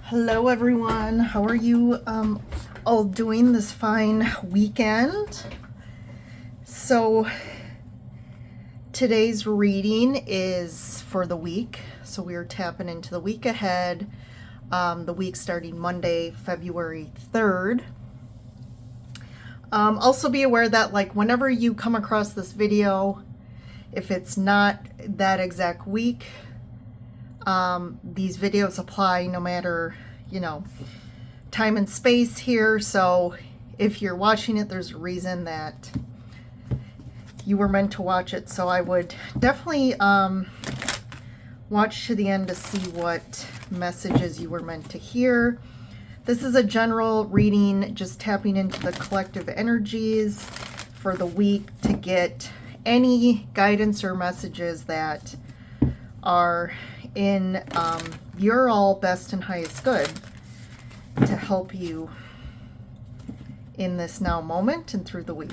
Hello everyone, how are you all doing this fine weekend? So today's reading is for the week, so we are tapping into the week ahead, the week starting Monday, February 3rd. Also be aware that whenever you come across this video, if it's not that exact week, these videos apply no matter, time and space here. So if you're watching it, there's a reason that you were meant to watch it. So I would definitely watch to the end to see what messages you were meant to hear. This is a general reading, just tapping into the collective energies for the week to get any guidance or messages that are in your all best and highest good to help you in this now moment and through the week.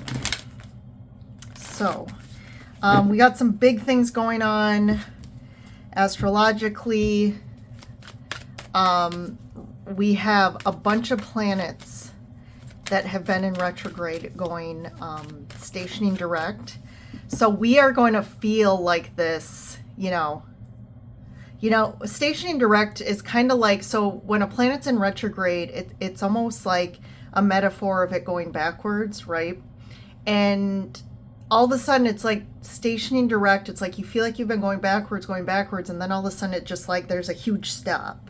So we got some big things going on astrologically. We have a bunch of planets that have been in retrograde going stationing direct. So we are going to feel like this, stationing direct is kind of like, so when a planet's in retrograde, it's almost like a metaphor of it going backwards, right? And all of a sudden it's like stationing direct. It's like you feel like you've been going backwards, and then all of a sudden it just like there's a huge stop.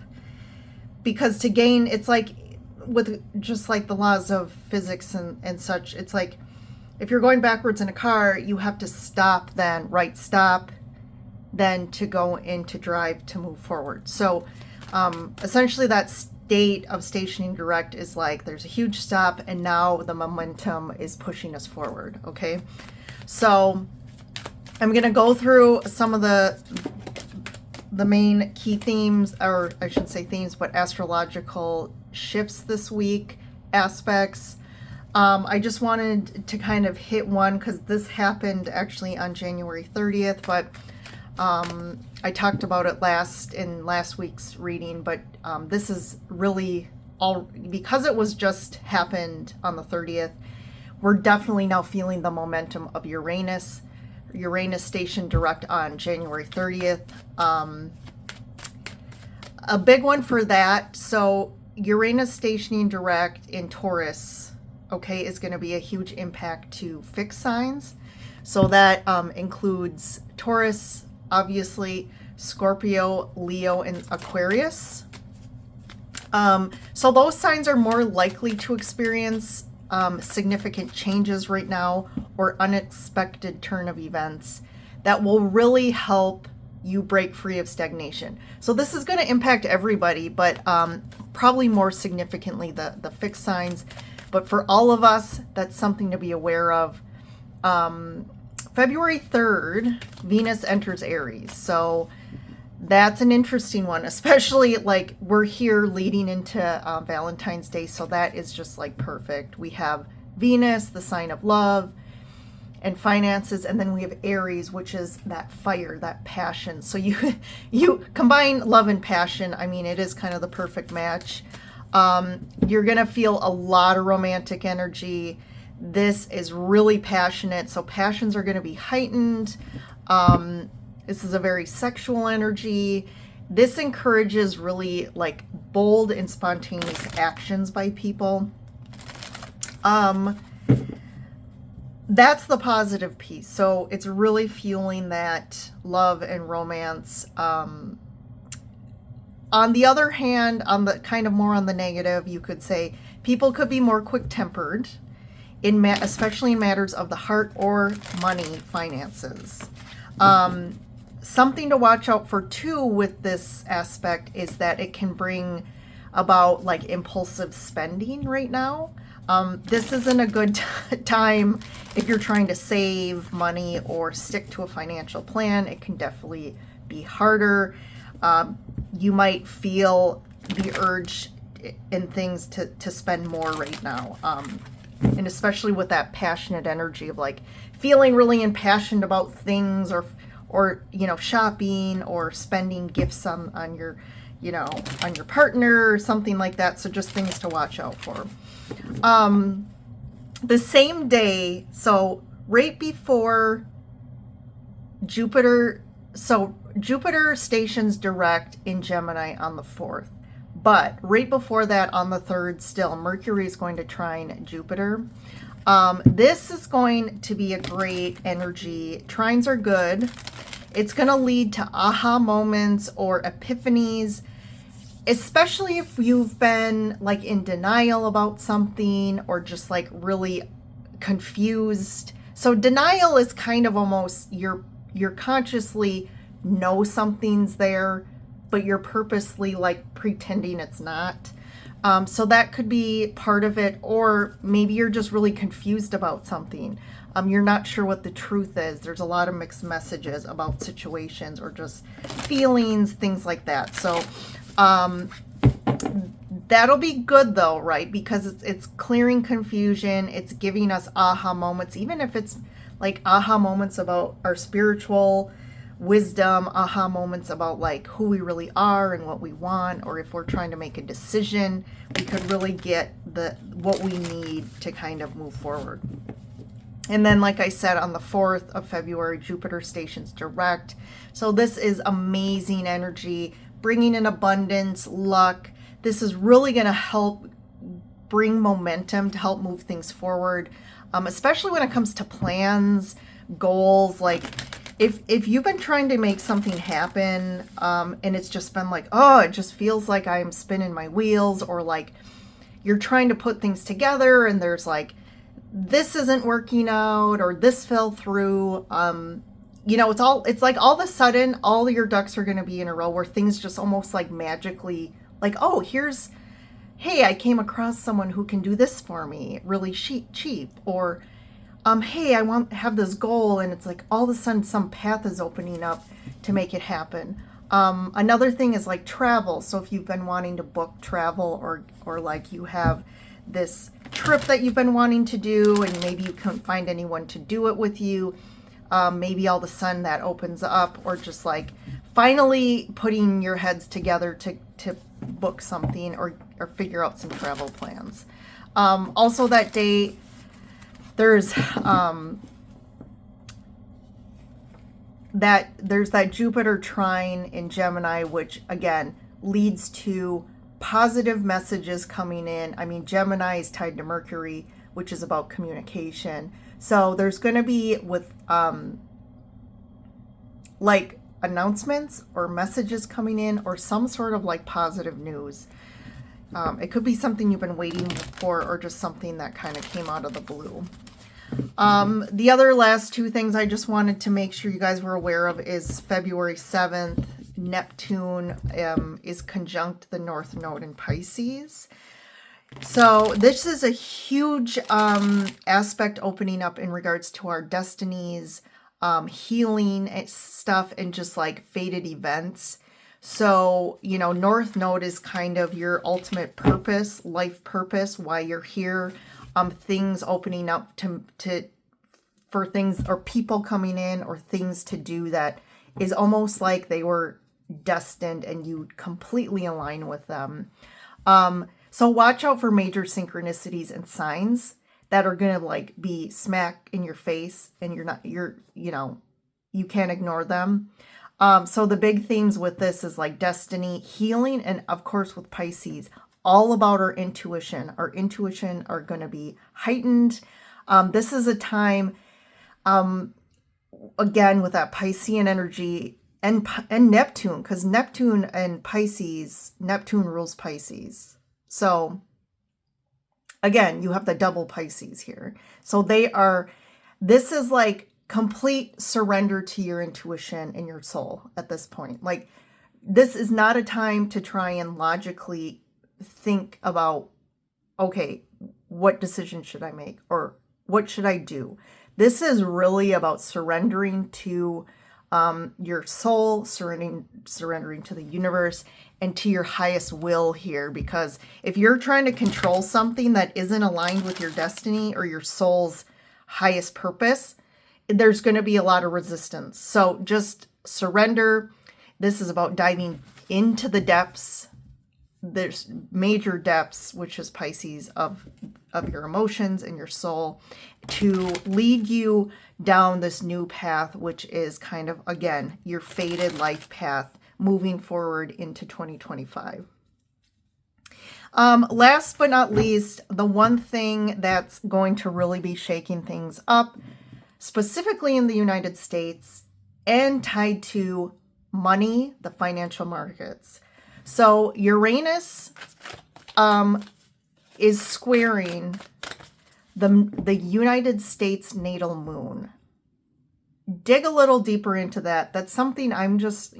Because to gain, it's like with just like the laws of physics and such, it's like if you're going backwards in a car, you have to stop, then right stop, then to go into drive to move forward. So essentially that state of stationing direct is like there's a huge stop and now the momentum is pushing us forward. Okay, so I'm going to go through some of the main key themes, or I should say themes, but astrological shifts this week, aspects. I just wanted to kind of hit one because this happened actually on January 30th, but I talked about it in last week's reading, but this is really all because it was just happened on the 30th. We're definitely now feeling the momentum of Uranus station direct on January 30th. A big one for that. So Uranus stationing direct in Taurus, okay, is going to be a huge impact to fixed signs. So that includes Taurus, obviously, Scorpio, Leo, and Aquarius. So those signs are more likely to experience significant changes right now or unexpected turn of events that will really help you break free of stagnation. So this is going to impact everybody, but probably more significantly the fixed signs. But for all of us, that's something to be aware of. February 3rd, Venus enters Aries. So that's an interesting one, especially like we're here leading into Valentine's Day. So that is just like perfect. We have Venus, the sign of love and finances, and then we have Aries, which is that fire, that passion. So you combine love and passion. I mean, it is kind of the perfect match. You're going to feel a lot of romantic energy. This is really passionate, so passions are going to be heightened. This is a very sexual energy. This encourages really like bold and spontaneous actions by people. That's the positive piece. So it's really fueling that love and romance. On the other hand, on the kind of more on the negative, you could say people could be more quick-tempered, especially in matters of the heart or money, finances. Something to watch out for too with this aspect is that it can bring about like impulsive spending right now. This isn't a good time if you're trying to save money or stick to a financial plan. It can definitely be harder. You might feel the urge in things to spend more right now. And especially with that passionate energy of like feeling really impassioned about things or shopping or spending gifts on your you know, on your partner or something like that. So just things to watch out for. The same day, so right before Jupiter, so Jupiter stations direct in Gemini on the 4th. But right before that, on the 3rd, still, Mercury is going to trine Jupiter. This is going to be a great energy. Trines are good. It's going to lead to aha moments or epiphanies, especially if you've been like in denial about something or just like really confused. So denial is kind of almost you're consciously know something's there, but you're purposely like pretending it's not. So that could be part of it, or maybe you're just really confused about something. You're not sure what the truth is. There's a lot of mixed messages about situations or just feelings, things like that. So that'll be good though, right? Because it's clearing confusion. It's giving us aha moments, even if it's like aha moments about our spiritual wisdom, aha moments about like who we really are and what we want, or if we're trying to make a decision, we could really get what we need to kind of move forward. And then, like I said, on the 4th of February, Jupiter stations direct. So this is amazing energy, bringing in abundance, luck. This is really going to help bring momentum to help move things forward, especially when it comes to plans, goals. Like if you've been trying to make something happen and it's just been like, oh, it just feels like I'm spinning my wheels, or like you're trying to put things together and there's like, this isn't working out or this fell through. You know, it's like all of a sudden all your ducks are going to be in a row where things just almost like magically like, oh, hey, I came across someone who can do this for me really cheap, or hey, I have this goal, and it's like all of a sudden some path is opening up to make it happen. Another thing is like travel. So if you've been wanting to book travel, or like you have this trip that you've been wanting to do and maybe you couldn't find anyone to do it with you, maybe all of a sudden that opens up, or just like finally putting your heads together to book something or figure out some travel plans. Also that day, there's that Jupiter trine in Gemini, which again leads to positive messages coming in. I mean, Gemini is tied to Mercury, which is about communication. So there's going to be with like announcements or messages coming in, or some sort of like positive news. It could be something you've been waiting for, or just something that kind of came out of the blue. The other last two things I just wanted to make sure you guys were aware of is February 7th, Neptune is conjunct the North Node in Pisces. So this is a huge aspect opening up in regards to our destinies, healing stuff, and just like fated events. So, you know, North Node is kind of your ultimate purpose, life purpose, why you're here. Things opening up for things or people coming in or things to do that is almost like they were destined and you completely align with them. So watch out for major synchronicities and signs that are going to like be smack in your face, and you can't ignore them. So the big themes with this is like destiny, healing, and of course with Pisces, all about our intuition. Our intuition are going to be heightened. This is a time, again, with that Piscean energy and Neptune, because Neptune and Pisces, Neptune rules Pisces. So again, you have the double Pisces here. So this is like complete surrender to your intuition and your soul at this point. Like, this is not a time to try and logically think about, okay, what decision should I make, or what should I do? This is really about surrendering to your soul, surrendering to the universe and to your highest will here. Because if you're trying to control something that isn't aligned with your destiny or your soul's highest purpose, there's going to be a lot of resistance. So just surrender. This is about diving into the depths. There's major depths, which is Pisces, of your emotions and your soul, to lead you down this new path, which is kind of, again, your fated life path moving forward into 2025. Last but not least, the one thing that's going to really be shaking things up, specifically in the United States and tied to money, the financial markets. So Uranus is squaring the United States natal moon. Dig a little deeper into that. That's something I'm just,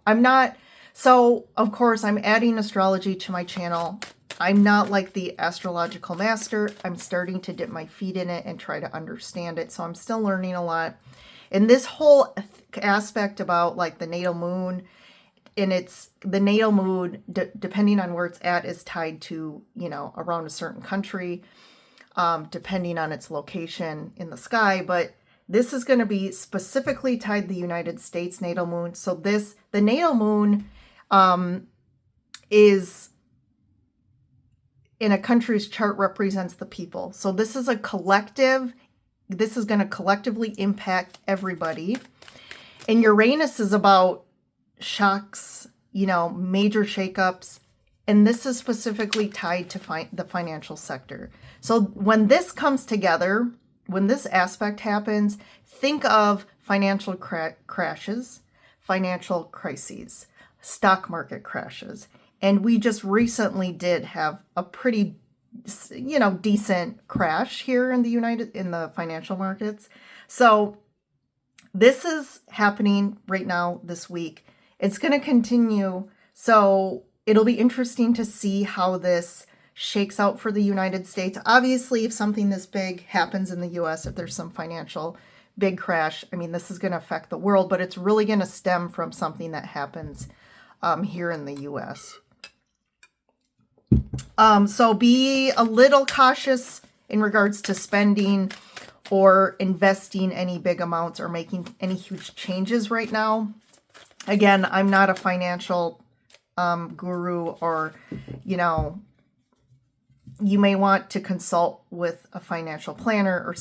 I'm not, so of course I'm adding astrology to my channel. I'm not like the astrological master. I'm starting to dip my feet in it and try to understand it. So I'm still learning a lot. And this whole aspect about like the natal moon, and it's the natal moon, depending on where it's at, is tied to, around a certain country, depending on its location in the sky. But this is going to be specifically tied to the United States natal moon. So the natal moon is in a country's chart, represents the people. So this is a collective. This is going to collectively impact everybody. And Uranus is about shocks, major shakeups. And this is specifically tied to the financial sector. So when this comes together, when this aspect happens, think of financial crashes, financial crises, stock market crashes. And we just recently did have a pretty, decent crash here in the financial markets. So this is happening right now this week. It's going to continue. So it'll be interesting to see how this shakes out for the United States. Obviously, if something this big happens in the US, if there's some financial big crash, this is going to affect the world, but it's really going to stem from something that happens here in the US. So be a little cautious in regards to spending or investing any big amounts or making any huge changes right now. Again, I'm not a financial guru, or, you may want to consult with a financial planner or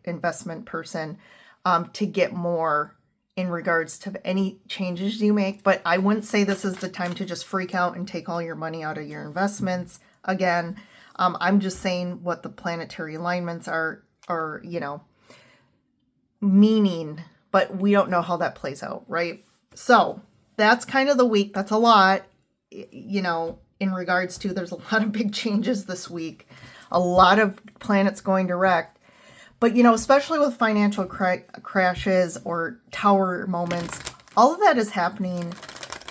investment person to get more in regards to any changes you make. But I wouldn't say this is the time to just freak out and take all your money out of your investments. Again, I'm just saying what the planetary alignments are meaning, but we don't know how that plays out, right? So that's kind of the week. That's a lot, in regards to, there's a lot of big changes this week, a lot of planets going direct. But, especially with financial crashes or tower moments, all of that is happening.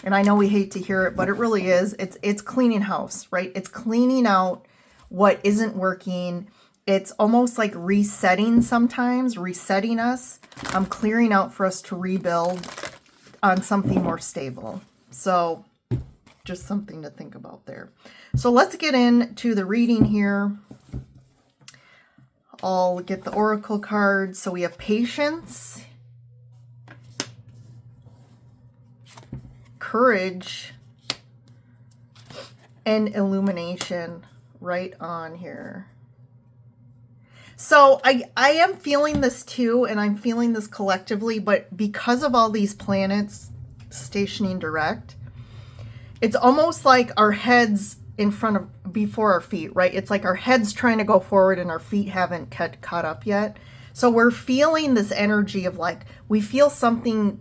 And I know we hate to hear it, but it really is. It's cleaning house, right? It's cleaning out what isn't working. It's almost like resetting sometimes, resetting us, clearing out for us to rebuild on something more stable. So just something to think about there. So let's get into the reading here. I'll get the oracle cards. So we have patience, courage, and illumination right on here. So I am feeling this too, and I'm feeling this collectively, but because of all these planets stationing direct, it's almost like our heads before our feet, right? It's like our heads trying to go forward and our feet haven't caught up yet. So we're feeling this energy of like, we feel something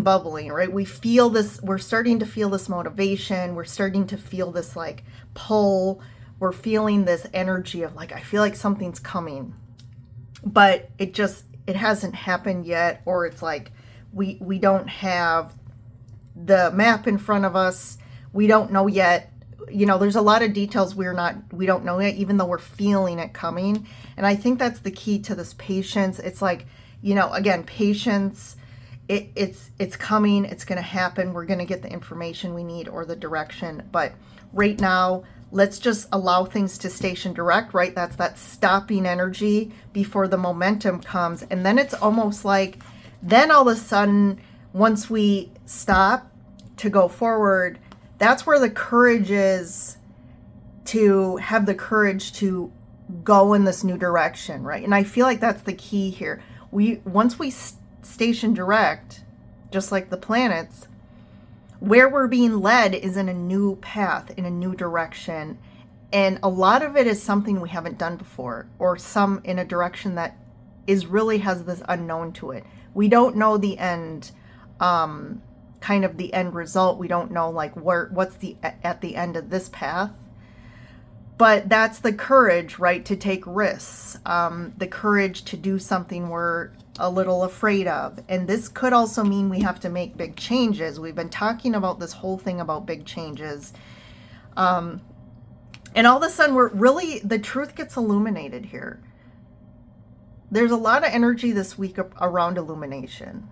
bubbling, right? We feel this, we're starting to feel this motivation. We're starting to feel this like pull. We're feeling this energy of like, I feel like something's coming, but it hasn't happened yet. Or it's like, we don't have the map in front of us. We don't know yet. There's a lot of details we don't know yet, even though we're feeling it coming. And I think that's the key to this patience. It's like, again, patience, it's coming, it's going to happen. We're going to get the information we need or the direction. But right now, let's just allow things to station direct, right? That's that stopping energy before the momentum comes. And then it's almost like, then all of a sudden, once we stop, to go forward. That's where the courage is, to have the courage to go in this new direction, right? And I feel like that's the key here. Once we station direct, just like the planets, where we're being led is in a new path, in a new direction. And a lot of it is something we haven't done before, or some in a direction that really has this unknown to it. We don't know the end, kind of the end result. We don't know like what's at the end of this path. But that's the courage, right, to take risks, the courage to do something we're a little afraid of. And this could also mean we have to make big changes. We've been talking about this whole thing about big changes. And all of a sudden, the truth gets illuminated here. There's a lot of energy this week around illumination,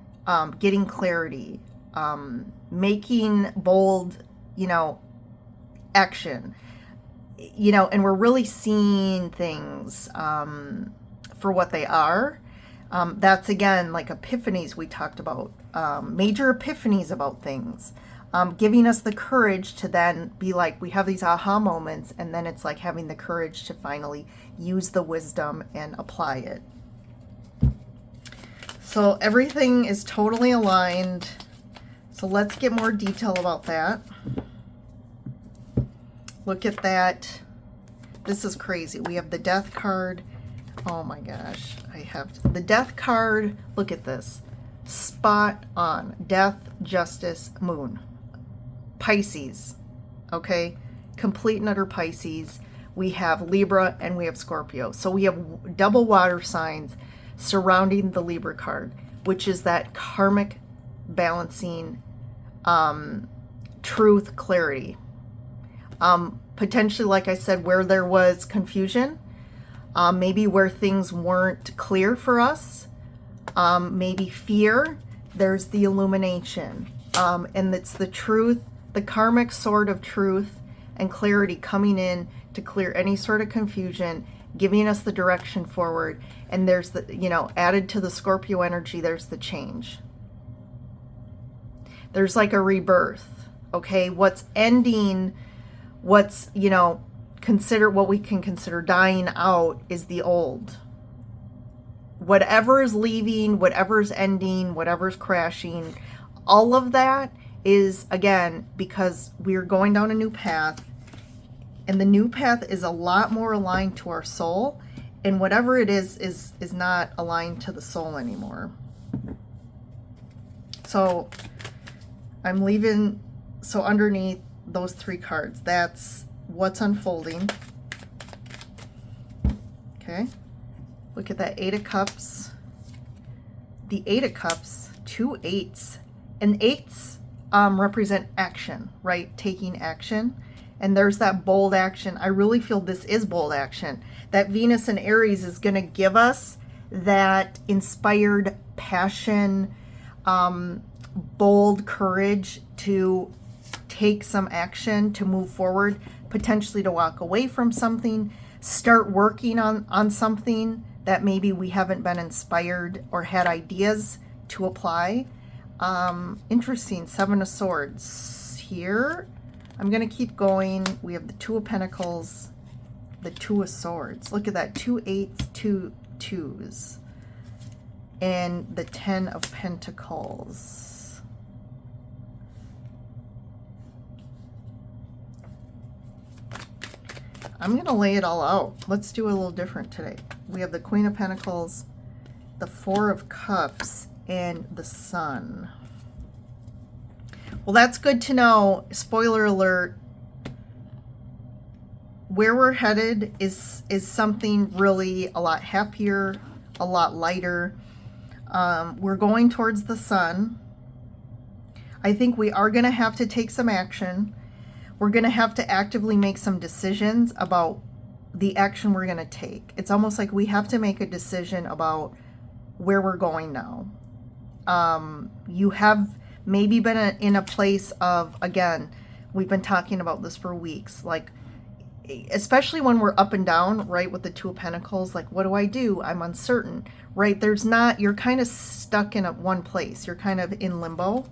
getting clarity, making bold, action. And we're really seeing things for what they are. That's again like epiphanies we talked about, major epiphanies about things, giving us the courage to then be like, we have these aha moments, and then it's like having the courage to finally use the wisdom and apply it. So everything is totally aligned. So let's get more detail about that. Look at that. This is crazy. We have the Death card. Oh my gosh. I have the Death card. Look at this. Spot on. Death, Justice, Moon. Pisces. Okay? Complete and utter Pisces. We have Libra and we have Scorpio. So we have double water signs surrounding the Libra card, which is that karmic balancing, truth, clarity. Potentially, like I said, where there was confusion, maybe where things weren't clear for us, maybe fear, there's the illumination. And it's the truth, the karmic sword of truth and clarity coming in to clear any sort of confusion, giving us the direction forward. And there's the, added to the Scorpio energy, there's the change. There's like a rebirth, okay? What's ending, what's, consider what we can consider dying out is the old. Whatever is leaving, whatever's ending, whatever's crashing, all of that is, again, because we're going down a new path, and the new path is a lot more aligned to our soul, and whatever it is not aligned to the soul anymore. So I'm leaving, so underneath those three cards, that's what's unfolding. Okay, look at that Eight of Cups. The Eight of Cups, 2 8s, and 8s represent action, right? Taking action. And there's that bold action. I really feel this is bold action. That Venus and Aries is going to give us that inspired passion, bold courage to take some action, to move forward, potentially to walk away from something, start working on something that maybe we haven't been inspired or had ideas to apply. Interesting. 7 of Swords here. I'm going to keep going. We have the 2 of Pentacles, the 2 of Swords. Look at that. 2 8s, 2 2s. And the 10 of Pentacles. I'm going to lay it all out. Let's do a little different today. We have the Queen of Pentacles, the 4 of Cups, and the Sun. Well, that's good to know. Spoiler alert. Where we're headed is something really a lot happier, a lot lighter. We're going towards the sun. I think we are going to have to take some action. We're going to have to actively make some decisions about the action we're going to take. It's almost like we have to make a decision about where we're going now. You have maybe been in a place of, again, we've been talking about this for weeks, like, especially when we're up and down, right, with the 2 of Pentacles, like, what do I do? I'm uncertain, right? You're kind of stuck in one place. You're kind of in limbo.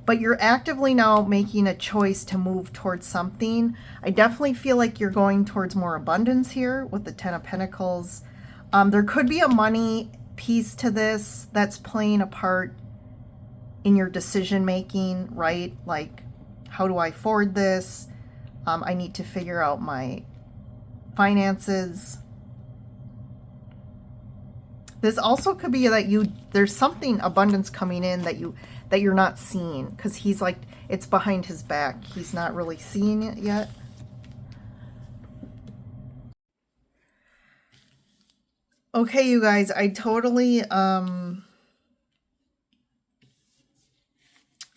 but you're actively now making a choice to move towards something. I definitely feel like you're going towards more abundance here with the Ten of Pentacles. There could be a money piece to this that's playing a part in your decision making, right? Like, how do I afford this? I need to figure out my finances. This also could be that there's something abundance coming in that you're not seeing, because he's like, it's behind his back. He's not really seeing it yet. Okay, you guys, I totally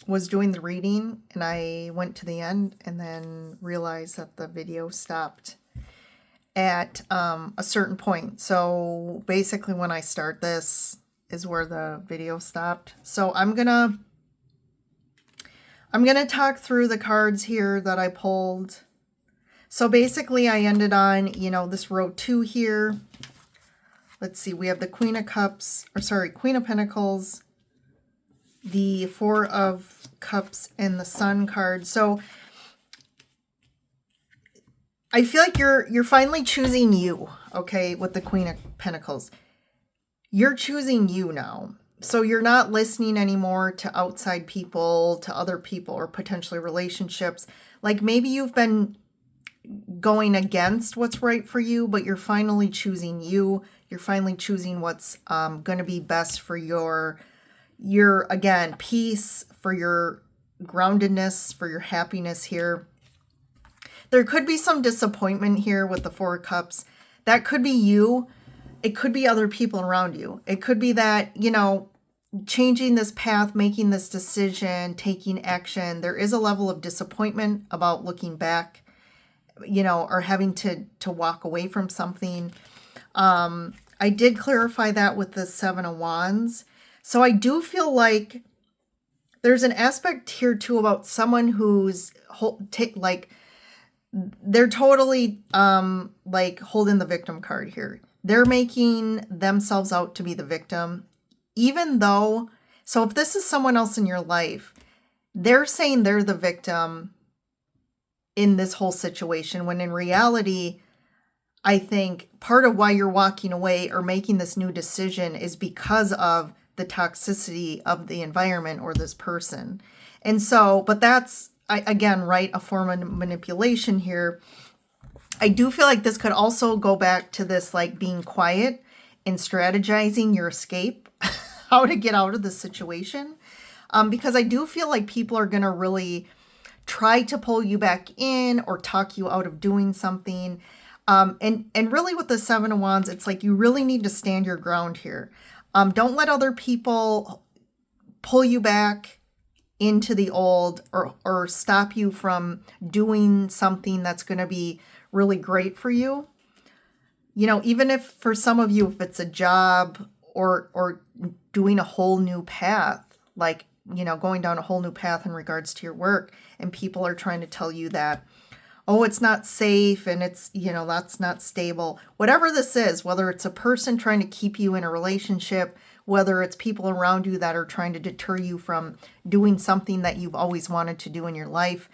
was doing the reading and I went to the end and then realized that the video stopped at a certain point. So basically when I start this is where the video stopped. So I'm gonna talk through the cards here that I pulled. So basically I ended on, you know, this row 2 here. Let's see, we have the Queen of Cups, or sorry, Queen of Pentacles, the Four of Cups, and the Sun card. So I feel like you're finally choosing you, okay, with the Queen of Pentacles. You're choosing you now. So you're not listening anymore to outside people, to other people, or potentially relationships. Like maybe you've been going against what's right for you, but you're finally choosing you. You're finally choosing what's going to be best for your again, peace, for your groundedness, for your happiness here. There could be some disappointment here with the Four of Cups. That could be you. It could be other people around you. It could be that, you know, changing this path, making this decision, taking action. There is a level of disappointment about looking back, you know, or having to walk away from something. I did clarify that with the Seven of Wands. So I do feel like there's an aspect here too about someone who's like, they're totally like holding the victim card here. They're making themselves out to be the victim, even though, so if this is someone else in your life, they're saying they're the victim in this whole situation, when in reality, I think part of why you're walking away or making this new decision is because of the toxicity of the environment or this person. And so, but that's, again, right, a form of manipulation here. I do feel like this could also go back to this, like being quiet and strategizing your escape, how to get out of the situation. Because I do feel like people are going to really try to pull you back in or talk you out of doing something. And really with the Seven of Wands, it's like you really need to stand your ground here. Don't let other people pull you back into the old or stop you from doing something that's going to be really great for you. You know, even if for some of you, if it's a job or doing a whole new path, like, you know, going down a whole new path in regards to your work, and people are trying to tell you that, oh, it's not safe and it's, you know, that's not stable. Whatever this is, whether it's a person trying to keep you in a relationship, whether it's people around you that are trying to deter you from doing something that you've always wanted to do in your life,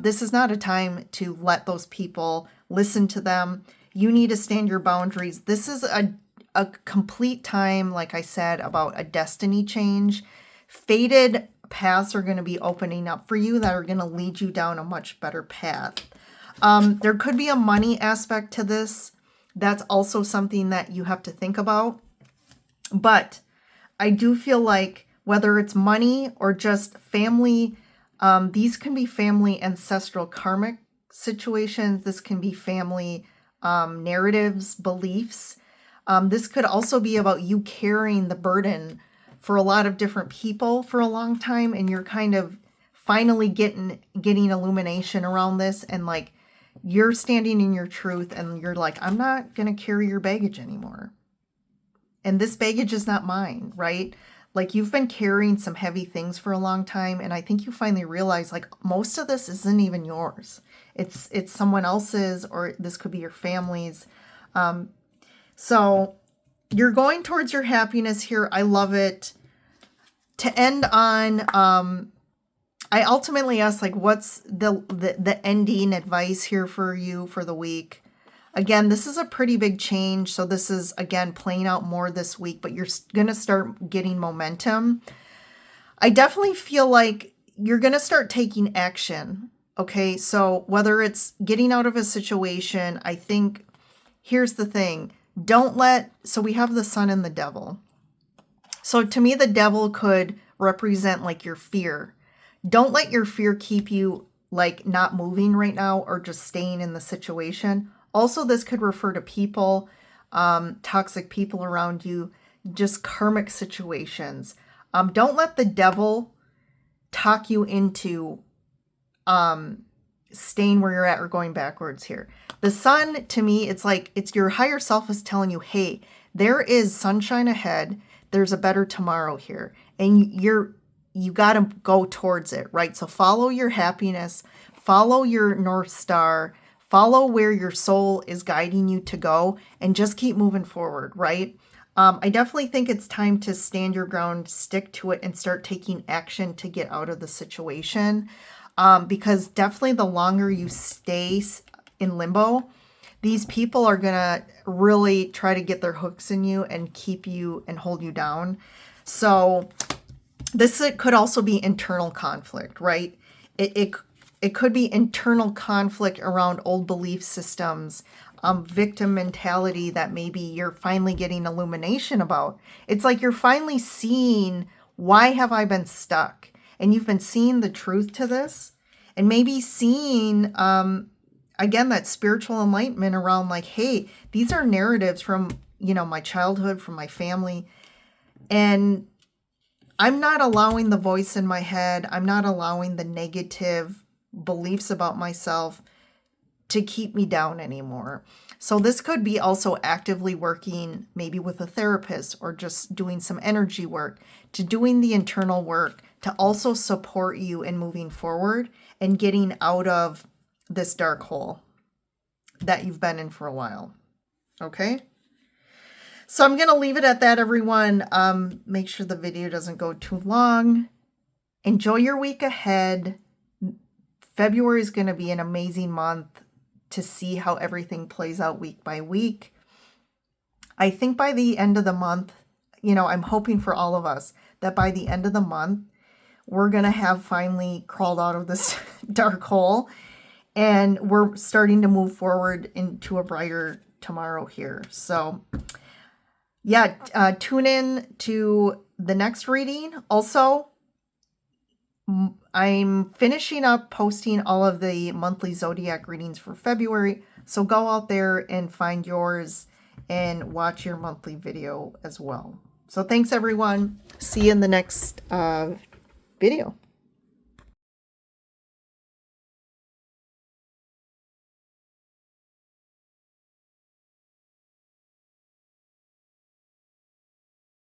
this is not a time to let those people listen to them. You need to stand your boundaries. This is a complete time, like I said, about a destiny change. Fated paths are going to be opening up for you that are going to lead you down a much better path. There could be a money aspect to this. That's also something that you have to think about. But I do feel like whether it's money or just family, these can be family ancestral karmic situations. This can be family narratives, beliefs. This could also be about you carrying the burden for a lot of different people for a long time, and you're kind of finally getting illumination around this, and like you're standing in your truth and you're like, I'm not going to carry your baggage anymore. And this baggage is not mine, right? Like you've been carrying some heavy things for a long time, and I think you finally realize like most of this isn't even yours. It's someone else's, or this could be your family's. So you're going towards your happiness here. I love it. To end on I ultimately asked, like, what's the ending advice here for you for the week? Again, this is a pretty big change. So this is, again, playing out more this week, but you're going to start getting momentum. I definitely feel like you're going to start taking action. Okay. So whether it's getting out of a situation, I think here's the thing. So we have the sun and the devil. So to me, the devil could represent like your fear. Don't let your fear keep you like not moving right now or just staying in the situation. Also, this could refer to people, toxic people around you, just karmic situations. Don't let the devil talk you into staying where you're at or going backwards here. The sun, to me, it's like it's your higher self is telling you, hey, there is sunshine ahead. There's a better tomorrow here. And you got to go towards it, right? So follow your happiness, follow your North Star, follow where your soul is guiding you to go, and just keep moving forward, right? I definitely think it's time to stand your ground, stick to it, and start taking action to get out of the situation. Because definitely the longer you stay in limbo, these people are going to really try to get their hooks in you and keep you and hold you down. So this could also be internal conflict, right? It could be internal conflict around old belief systems, victim mentality that maybe you're finally getting illumination about. It's like you're finally seeing, why have I been stuck? And you've been seeing the truth to this, and maybe seeing, again, that spiritual enlightenment around like, hey, these are narratives from, my childhood, from my family. And I'm not allowing the voice in my head. I'm not allowing the negative beliefs about myself to keep me down anymore. So this could be also actively working maybe with a therapist or just doing some energy work, to doing the internal work to also support you in moving forward and getting out of this dark hole that you've been in for a while. Okay? So I'm going to leave it at that, everyone. Make sure the video doesn't go too long. Enjoy your week ahead. February is going to be an amazing month to see how everything plays out week by week. I think by the end of the month, I'm hoping for all of us that by the end of the month, we're going to have finally crawled out of this dark hole, and we're starting to move forward into a brighter tomorrow here. So yeah, tune in to the next reading. Also, I'm finishing up posting all of the monthly zodiac readings for February. So go out there and find yours and watch your monthly video as well. So thanks, everyone. See you in the next video.